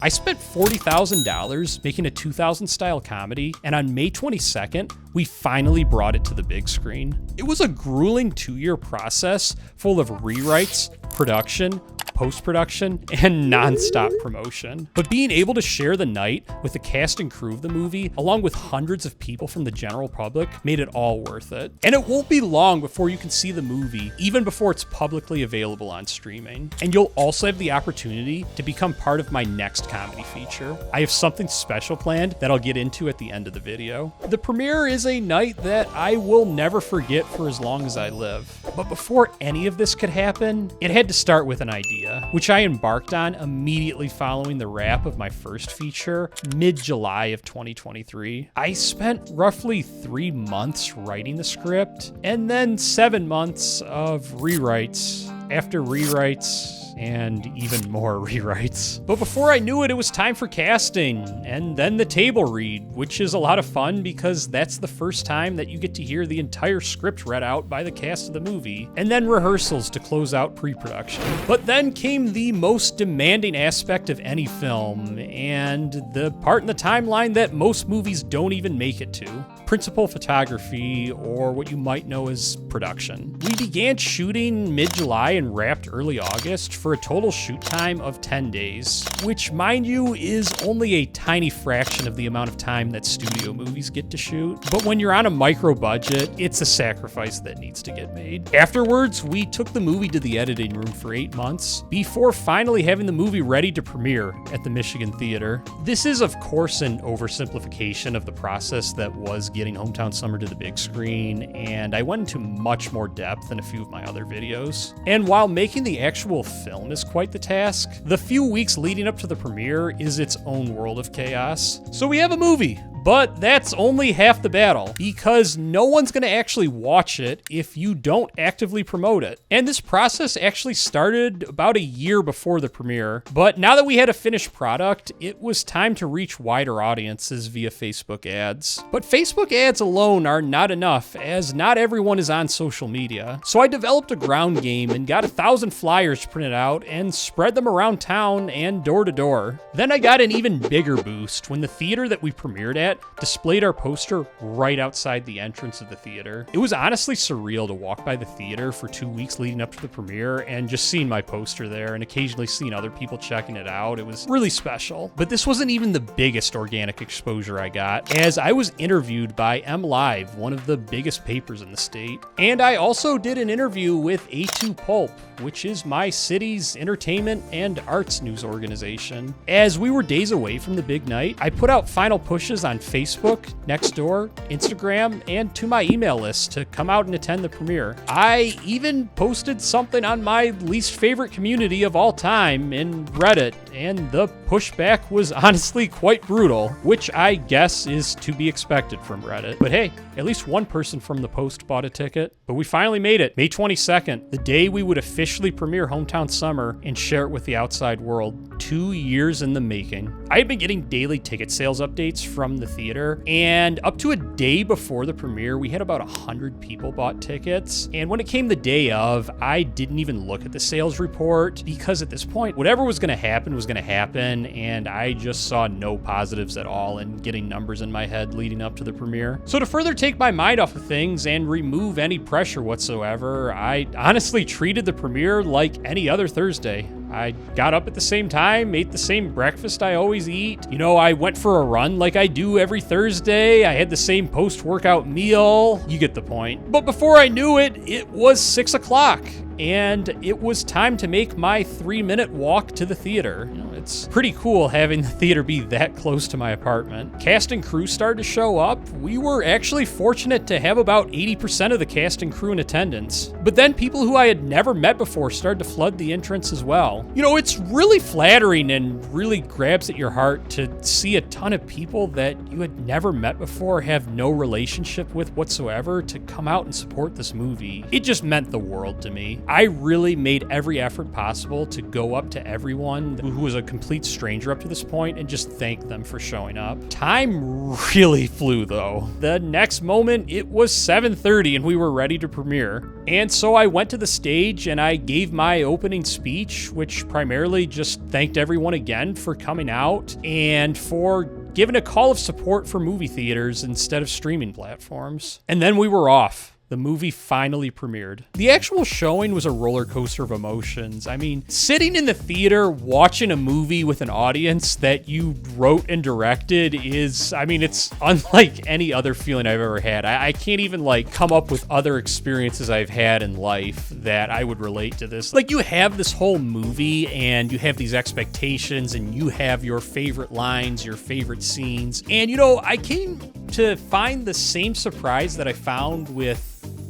I spent $40,000 making a 2000 style comedy, and on May 22nd, we finally brought it to the big screen. It was a grueling 2-year process full of rewrites, production, post-production, and non-stop promotion. But being able to share the night with the cast and crew of the movie, along with hundreds of people from the general public, made it all worth it. And it won't be long before you can see the movie, even before it's publicly available on streaming. And you'll also have the opportunity to become part of my next comedy feature. I have something special planned that I'll get into at the end of the video. The premiere is a night that I will never forget for as long as I live. But before any of this could happen, it had to start with an idea, which I embarked on immediately following the wrap of my first feature, mid-July of 2023. I spent roughly 3 months writing the script, and then 7 months of rewrites after rewrites, and even more rewrites. But before I knew it, it was time for casting, and then the table read, which is a lot of fun because that's the first time that you get to hear the entire script read out by the cast of the movie, and then rehearsals to close out pre-production. But then came the most demanding aspect of any film, and the part in the timeline that most movies don't even make it to: principal photography, or what you might know as production. We began shooting mid-July and wrapped early August for a total shoot time of 10 days, which, mind you, is only a tiny fraction of the amount of time that studio movies get to shoot. But when you're on a micro budget, it's a sacrifice that needs to get made. Afterwards, we took the movie to the editing room for 8 months before finally having the movie ready to premiere at the Michigan Theater. This is, of course, an oversimplification of the process that was getting Hometown Summer to the big screen, and I went into much more depth in a few of my other videos. And while making the actual film is quite the task, the few weeks leading up to the premiere is its own world of chaos. So we have a movie, but that's only half the battle, because no one's going to actually watch it if you don't actively promote it. And this process actually started about a year before the premiere, but now that we had a finished product, it was time to reach wider audiences via Facebook ads. But Facebook ads alone are not enough, as not everyone is on social media. So I developed a ground game and got 1,000 flyers printed out and spread them around town and door to door. Then I got an even bigger boost when the theater that we premiered at displayed our poster right outside the entrance of the theater. It was honestly surreal to walk by the theater for 2 weeks leading up to the premiere and just seeing my poster there and occasionally seeing other people checking it out. It was really special. But this wasn't even the biggest organic exposure I got, as I was interviewed by MLive, one of the biggest papers in the state. And I also did an interview with A2 Pulp, which is my city's entertainment and arts news organization. As we were days away from the big night, I put out final pushes on Facebook, Nextdoor, Instagram, and to my email list to come out and attend the premiere. I even posted something on my least favorite community of all time in Reddit, and the pushback was honestly quite brutal, which I guess is to be expected from Reddit. But hey, at least one person from the post bought a ticket. But we finally made it, May 22nd, the day we would officially premiere Hometown Summer and share it with the outside world. 2 years in the making. I had been getting daily ticket sales updates from the theater, and up to a day before the premiere, we had about 100 people bought tickets. And when it came the day of, I didn't even look at the sales report, because at this point, whatever was going to happen was going to happen, and I just saw no positives at all in getting numbers in my head leading up to the premiere. So to further take my mind off of things and remove any pressure whatsoever, I honestly treated the premiere like any other Thursday. I got up at the same time, ate the same breakfast I always eat. You know, I went for a run like I do every Thursday. I had the same post-workout meal. You get the point. But before I knew it, it was 6 o'clock. And it was time to make my 3-minute walk to the theater. You know, it's pretty cool having the theater be that close to my apartment. Cast and crew started to show up. We were actually fortunate to have about 80% of the cast and crew in attendance. But then people who I had never met before started to flood the entrance as well. You know, it's really flattering and really grabs at your heart to see a ton of people that you had never met before, have no relationship with whatsoever, to come out and support this movie. It just meant the world to me. I really made every effort possible to go up to everyone who was a complete stranger up to this point and just thank them for showing up. Time really flew though. The next moment, it was 7:30 and we were ready to premiere. And so I went to the stage and I gave my opening speech, which primarily just thanked everyone again for coming out and for giving a call of support for movie theaters instead of streaming platforms. And then we were off. The movie finally premiered. The actual showing was a roller coaster of emotions. I mean, sitting in the theater watching a movie with an audience that you wrote and directed is, I mean, it's unlike any other feeling I've ever had. I can't even like come up with other experiences I've had in life that I would relate to this. Like, you have this whole movie and you have these expectations and you have your favorite lines, your favorite scenes. And you know, I came to find the same surprise that I found with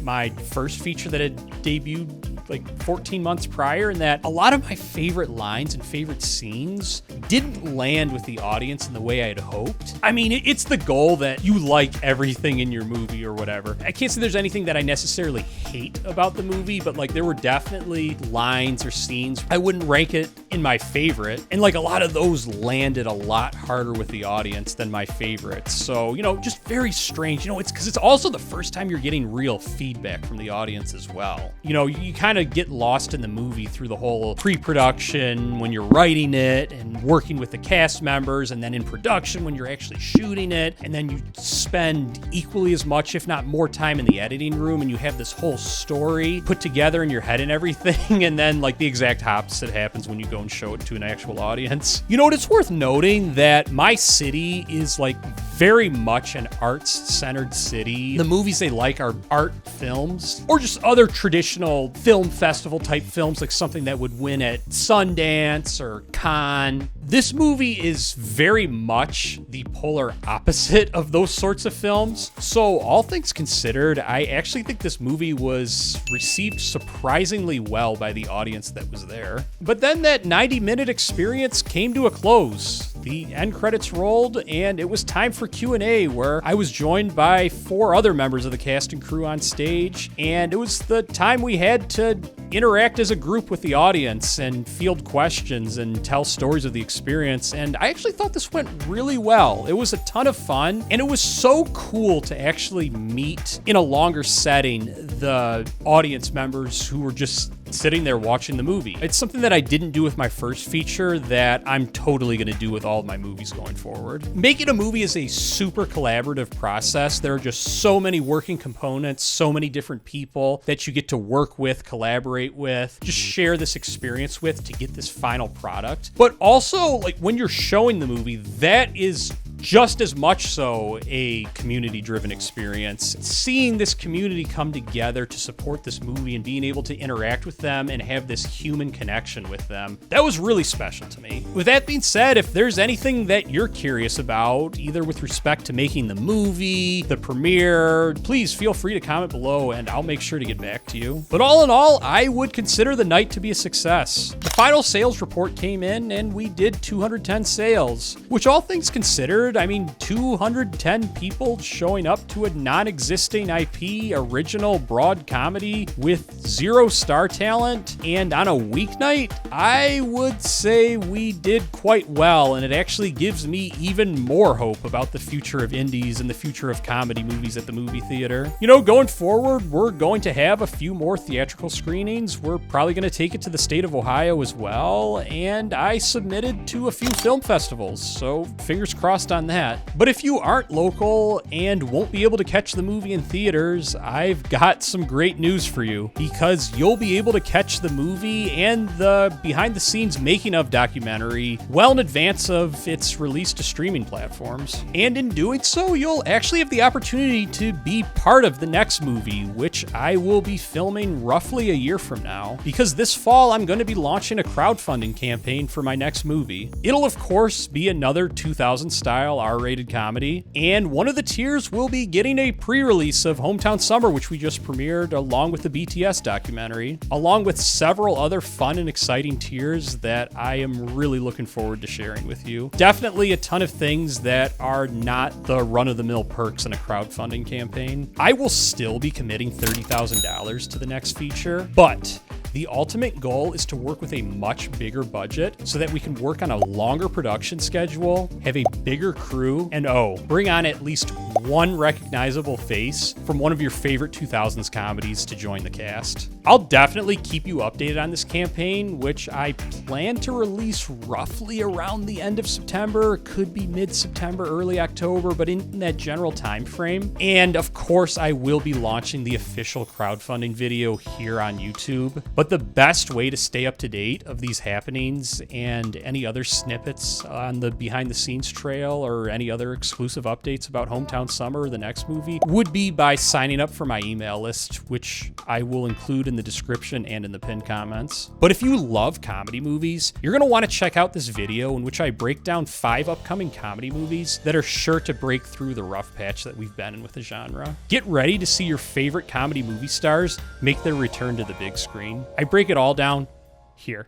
my first feature that had debuted like 14 months prior, in that a lot of my favorite lines and favorite scenes didn't land with the audience in the way I had hoped. I mean, it's the goal that you like everything in your movie or whatever. I can't say there's anything that I necessarily hate about the movie, but like there were definitely lines or scenes I wouldn't rank it in my favorite. And like a lot of those landed a lot harder with the audience than my favorites. So, you know, just very strange. You know, it's because it's also the first time you're getting real feedback from the audience as well. You know, you kind of get lost in the movie through the whole pre-production when you're writing it and working with the cast members, and then in production when you're actually shooting it, and then you spend equally as much, if not more time in the editing room, and you have this whole story put together in your head and everything, and then like the exact opposite happens when you go and show it to an actual audience. You know what, it's worth noting that my city is like very much an arts-centered city. The movies they like are art films or just other traditional film festival type films, like something that would win at Sundance or Cannes. This movie is very much the polar opposite of those sorts of films. So all things considered, I actually think this movie was received surprisingly well by the audience that was there. But then that 90-minute experience came to a close. The end credits rolled and it was time for Q&A, where I was joined by 4 other members of the cast and crew on stage, and it was the time we had to interact as a group with the audience and field questions and tell stories of the experience. And I actually thought this went really well. It was a ton of fun, and it was so cool to actually meet in a longer setting the audience members who were just sitting there watching the movie. It's something that I didn't do with my first feature that I'm totally going to do with all of my movies going forward. Making a movie is a super collaborative process. There are just so many working components, so many different people that you get to work with, collaborate with, just share this experience with to get this final product. But also, like, when you're showing the movie, that is just as much so a community-driven experience. Seeing this community come together to support this movie and being able to interact with them and have this human connection with them, that was really special to me. With that being said, if there's anything that you're curious about, either with respect to making the movie, the premiere, please feel free to comment below and I'll make sure to get back to you. But all in all, I would consider the night to be a success. The final sales report came in and we did 210 sales, which, all things considered, I mean, 210 people showing up to a non-existing IP original broad comedy with 0 star talent and on a weeknight, I would say we did quite well, and it actually gives me even more hope about the future of indies and the future of comedy movies at the movie theater. You know, going forward, we're going to have a few more theatrical screenings. We're probably going to take it to the state of Ohio as well, and I submitted to a few film festivals, so fingers crossed on that. But if you aren't local and won't be able to catch the movie in theaters, I've got some great news for you, because you'll be able to catch the movie and the behind the scenes making of documentary well in advance of its release to streaming platforms. And in doing so, you'll actually have the opportunity to be part of the next movie, which I will be filming roughly a year from now, because this fall I'm going to be launching a crowdfunding campaign for my next movie. It'll of course be another 2000 style R-rated comedy, and one of the tiers will be getting a pre-release of Hometown Summer, which we just premiered, along with the BTS documentary, along with several other fun and exciting tiers that I am really looking forward to sharing with you. Definitely a ton of things that are not the run-of-the-mill perks in a crowdfunding campaign. I will still be committing $30,000 to the next feature, but The ultimate goal is to work with a much bigger budget so that we can work on a longer production schedule, have a bigger crew, and bring on at least one recognizable face from one of your favorite 2000s comedies to join the cast. I'll definitely keep you updated on this campaign, which I plan to release roughly around the end of September. Could be mid-September, early October, but in that general time frame. And of course, I will be launching the official crowdfunding video here on YouTube. But the best way to stay up to date of these happenings and any other snippets on the behind the scenes trail or any other exclusive updates about Hometown Summer or the next movie would be by signing up for my email list, which I will include in the description and in the pinned comments. But if you love comedy movies, you're going to want to check out this video in which I break down 5 upcoming comedy movies that are sure to break through the rough patch that we've been in with the genre. Get ready to see your favorite comedy movie stars make their return to the big screen. I break it all down here.